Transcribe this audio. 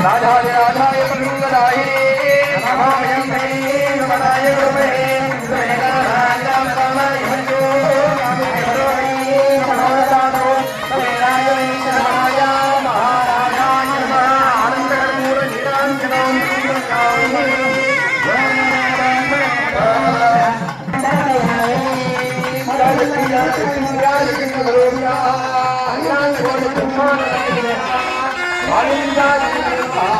राधाय राधाय प्रभुदाय नमायन्ते नमनाय गुरुवे वेदानां परमयो नामयोहि नमोदातो वेदाय नमनाय महाराजाय नमः आनन्दकर्पूर नीलाञ्जनं Hallelujah.